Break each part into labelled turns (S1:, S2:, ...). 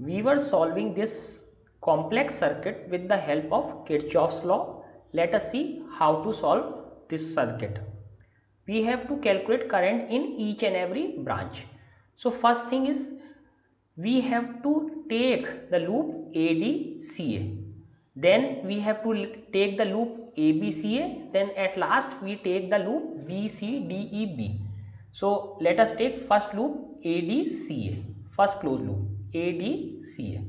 S1: We were solving this complex circuit with the help of Kirchhoff's law. Let us see how to solve this circuit. We have to calculate current in each and every branch. So first thing is we have to take the loop ADCA. Then we have to take the loop ABCA. Then at last we take the loop BCDEB. So let us take first loop ADCA, first closed loop ADCA.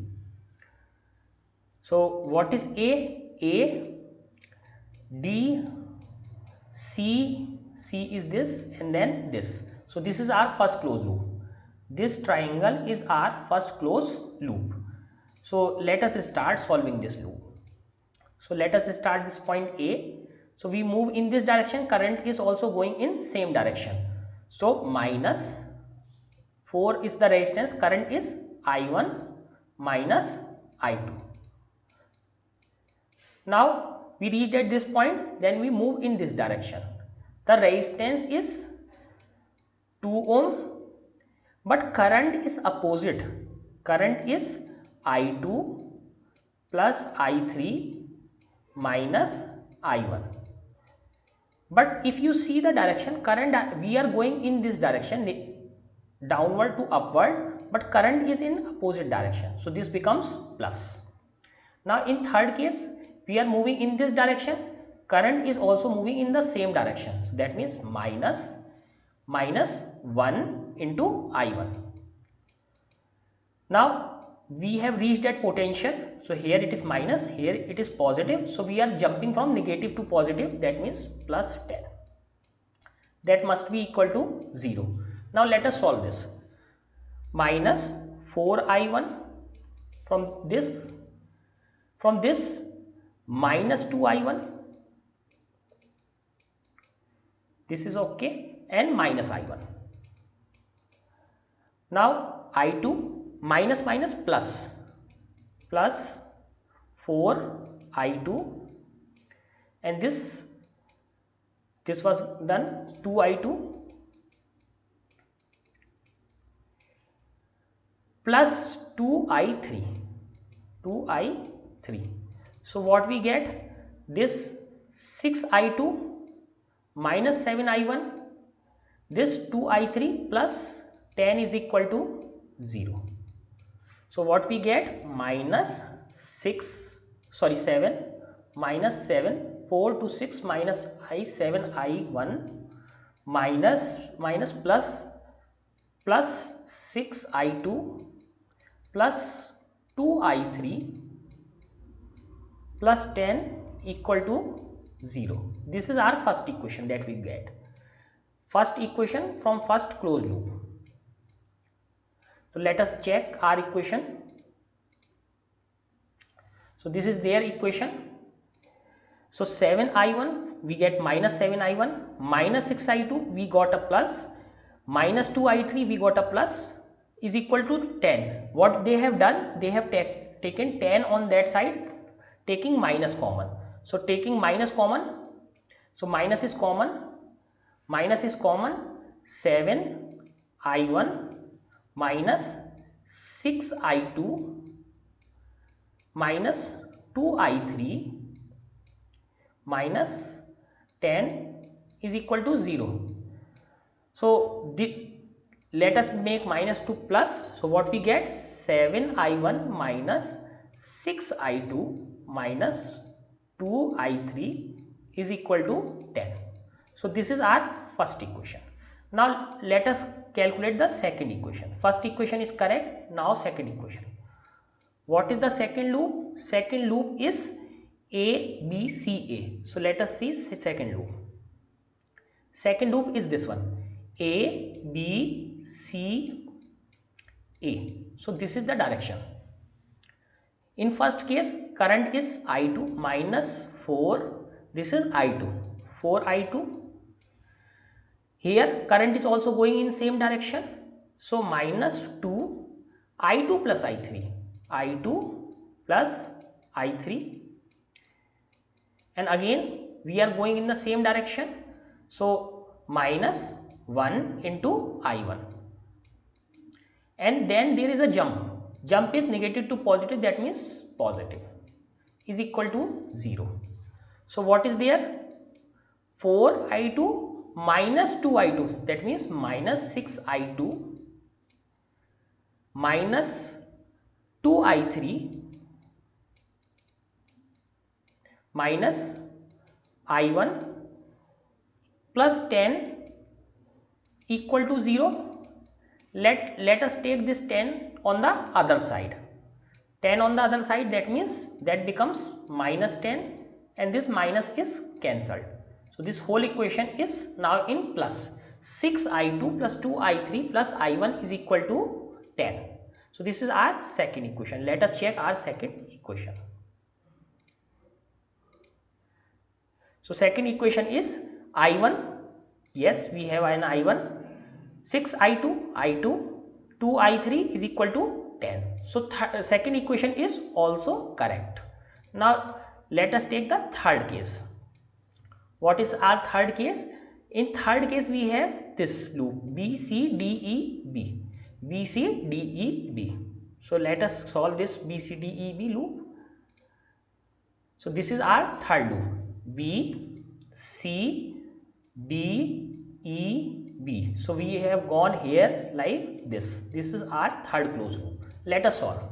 S1: So what is A, D, C is this, and then this. So this is our first closed loop. This triangle is our first closed loop. So let us start solving this loop. So let us start this point A. So we move in this direction, current is also going in same direction. So minus 4 is the resistance, current is I1 minus I2. Now we reached at this point, then we move in this direction. The resistance is 2 ohm, but current is opposite. Current is I2 plus I3 minus I1. But if you see the direction, current, we are going in this direction, downward to upward, but current is in opposite direction. So this becomes plus. Now in third case, we are moving in this direction, current is also moving in the same direction. So that means minus 1 into I1. Now we have reached that potential. So here it is minus, here it is positive. So we are jumping from negative to positive, that means plus 10. That must be equal to 0. Now let us solve this. Minus 4I1 from this minus 2I1, this is okay, and minus I1. Now I2 minus plus 4I2, and this was done 2I2 plus 2I3. So what we get, this 6I2 minus 7I1, this 2I3 plus 10 is equal to 0. So what we get, minus 7 minus 7, 4 to 6 minus I7 I1 minus plus 6I2 plus 2I3 plus 10 equal to 0. This is our first equation that we get. First equation from first closed loop. So let us check our equation. So this is their equation. So 7I1 we get minus 7I1, minus 6I2 we got a plus, minus 2I3 we got a plus, is equal to 10. What they have done, they have taken 10 on that side, taking minus common. So taking minus common, so minus is common, 7I1 minus 6I2 minus 2I3 minus 10 is equal to 0. So let us make minus to plus. So what we get, 7I1 minus 6I2 minus 2I3 is equal to 10. So this is our first equation. Now let us calculate the second equation. First equation is correct. Now second equation. What is the second loop? Second loop is ABCA. So let us see second loop. Second loop is this one, ABCA. So this is the direction. In first case, current is I2 minus 4. This is I2, 4I2. Here current is also going in same direction. So minus 2 I2 plus I3. I2 plus I3. And again we are going in the same direction. So minus 1 into I1. And then there is a jump. Jump is negative to positive, that means positive, is equal to 0. So what is there? 4i2 minus 2i2, that means minus 6i2 minus 2i3 minus i1 plus 10 equal to 0. Let us take this 10 on the other side. 10 on the other side, that means that becomes minus 10 and this minus is cancelled. So this whole equation is now in plus. 6i2 plus 2i3 plus i1 is equal to 10. So this is our second equation. Let us check our second equation. So second equation is i1. Yes, we have an i1. 6i2, i2, 2i3 is equal to 10. So second equation is also correct. Now let us take the third case. What is our third case? In third case we have this loop B, C, D, E, B. B, C, D, E, B. So let us solve this B, C, D, E, B loop. So this is our third loop. B, C, D, E, B. So we have gone here like this. This is our third closed loop. Let us solve.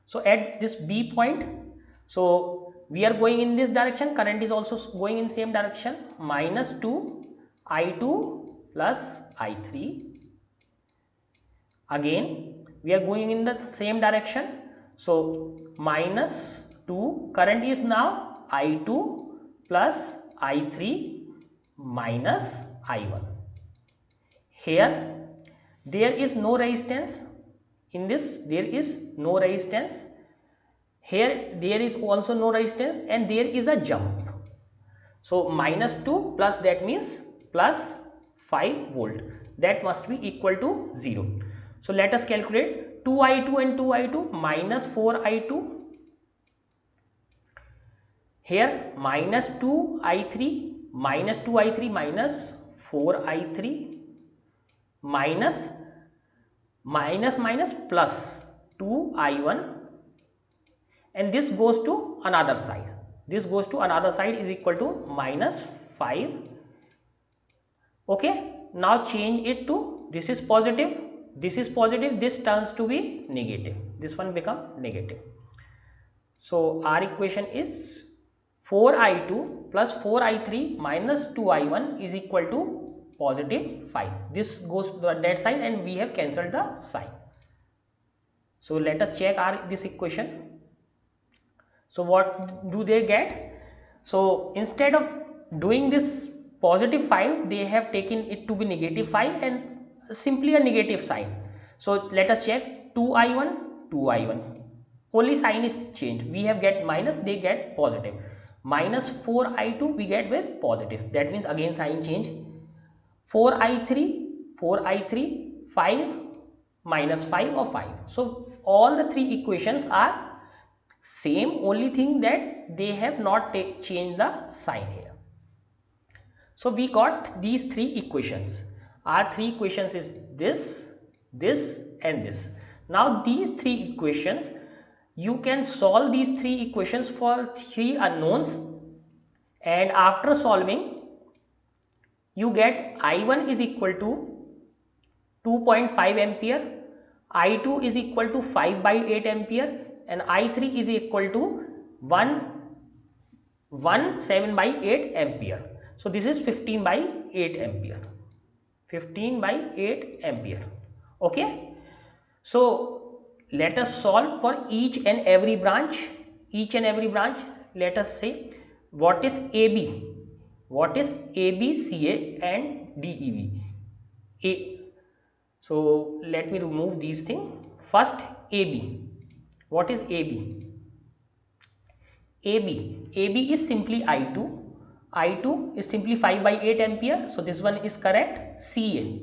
S1: So at this B point, so we are going in this direction, current is also going in same direction, minus 2 I2 plus I3. Again we are going in the same direction, so minus 2, current is now I2 plus I3 minus I1. Here there is no resistance, in this there is no resistance, here there is also no resistance, and there is a jump. So minus 2 plus, that means plus 5 volt, that must be equal to 0. So let us calculate 2i2 and 2i2 minus 4i2. Here minus 2i3 minus 2i3 minus 4i3 minus minus plus 2i1, and this goes to another side. This goes to another side is equal to minus 5. Okay, now change it to, this is positive, this is positive, this turns to be negative, this one become negative. So our equation is 4i2 plus 4i3 minus 2i1 is equal to positive 5. This goes to that side and we have cancelled the sign. So let us check this equation. So what do they get? So instead of doing this positive 5, they have taken it to be negative 5 and simply a negative sign. So let us check 2i1, 2i1. Only sign is changed. We have get minus, they get positive. Minus 4i2 we get with positive. That means again sign change. 4i3, 4i3, 5 minus 5 or 5. So all the three equations are same, only thing that they have not changed the sign here. So we got these three equations. Our three equations is this, this and this. Now these three equations, you can solve these three equations for three unknowns, and after solving you get I1 is equal to 2.5 ampere, I2 is equal to 5 by 8 ampere, and I3 is equal to 17 by 8 ampere. So this is 15 by 8 ampere. 15 by 8 ampere. Okay. So let us solve for each and every branch. Each and every branch, let us say what is AB. What is AB, CA and DEB. So let me remove these things. First AB. What is AB? AB is simply I2. I2 is simply 5 by 8 ampere. So this one is correct. CA.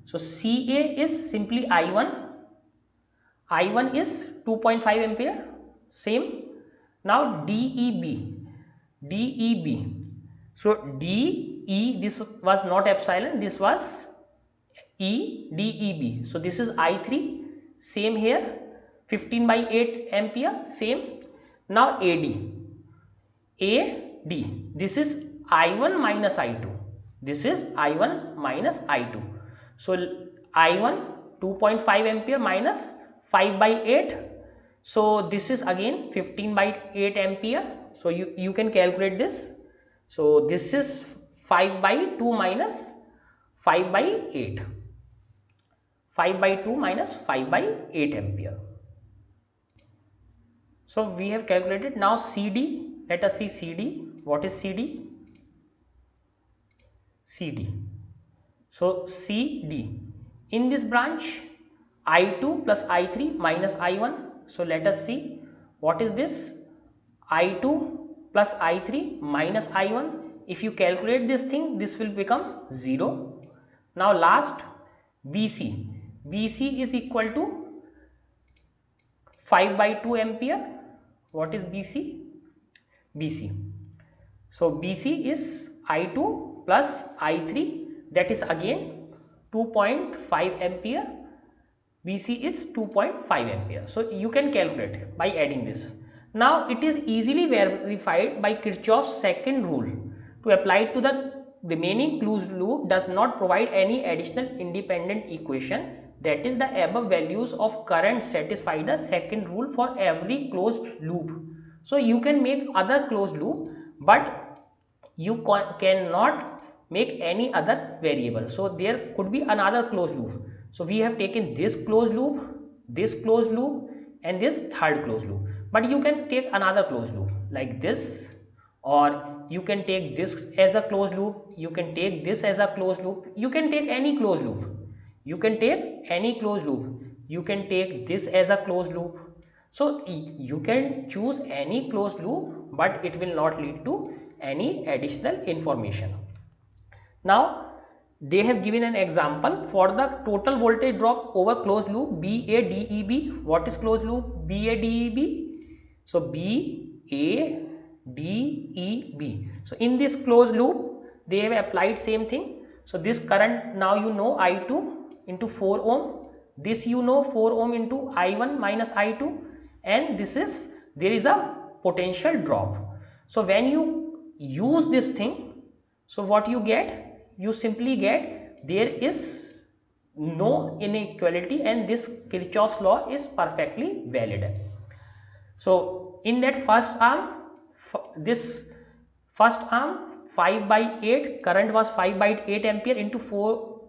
S1: So CA is simply I1. I1 is 2.5 ampere. Same. Now DEB. So DE, this was not epsilon, this was E, DEB. So this is I3. same here, 15 by 8 ampere, same. Now AD, this is I1 minus I2, this is I1 minus I2. So I1 2.5 ampere minus 5 by 8, so this is again 15 by 8 ampere. So you can calculate this. So this is 5 by 2 minus 5 by 8, 5 by 2 minus 5 by 8 ampere. So we have calculated. Now CD, let us see CD. What is CD? CD. So CD, in this branch I2 plus I3 minus I1. So let us see what is this. I2 plus I3 minus I1. If you calculate this thing, this will become 0. Now last BC. BC is equal to 5 by 2 ampere. What is BC? BC. So BC is I2 plus I3, that is again 2.5 ampere. BC is 2.5 ampere. So you can calculate by adding this. Now it is easily verified by Kirchhoff's second rule. To apply to the remaining closed loop does not provide any additional independent equation, that is the above values of current satisfy the second rule for every closed loop. So you can make other closed loop, but you cannot make any other variable. So there could be another closed loop. So we have taken this closed loop, and this third closed loop, but you can take another closed loop like this, or you can take this as a closed loop, you can take this as a closed loop, you can take any closed loop, you can take any closed loop, you can take this as a closed loop. So you can choose any closed loop, but it will not lead to any additional information. Now they have given an example for the total voltage drop over closed loop BADEB. What is closed loop BADEB? So BADEB. So in this closed loop they have applied same thing. So this current, now you know I2 into 4 ohm, this you know 4 ohm into I1 minus I2, and this is, there is a potential drop. So when you use this thing, so what you get? You simply get there is no inequality, and this Kirchhoff's law is perfectly valid. So in that first arm, this first arm 5 by 8, current was 5 by 8 ampere into 4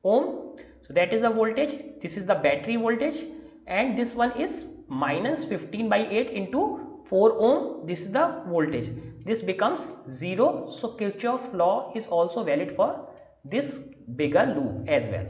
S1: ohm. So that is the voltage, this is the battery voltage, and this one is minus 15 by 8 into 4 ohm, this is the voltage, this becomes 0. So Kirchhoff's law is also valid for this bigger loop as well.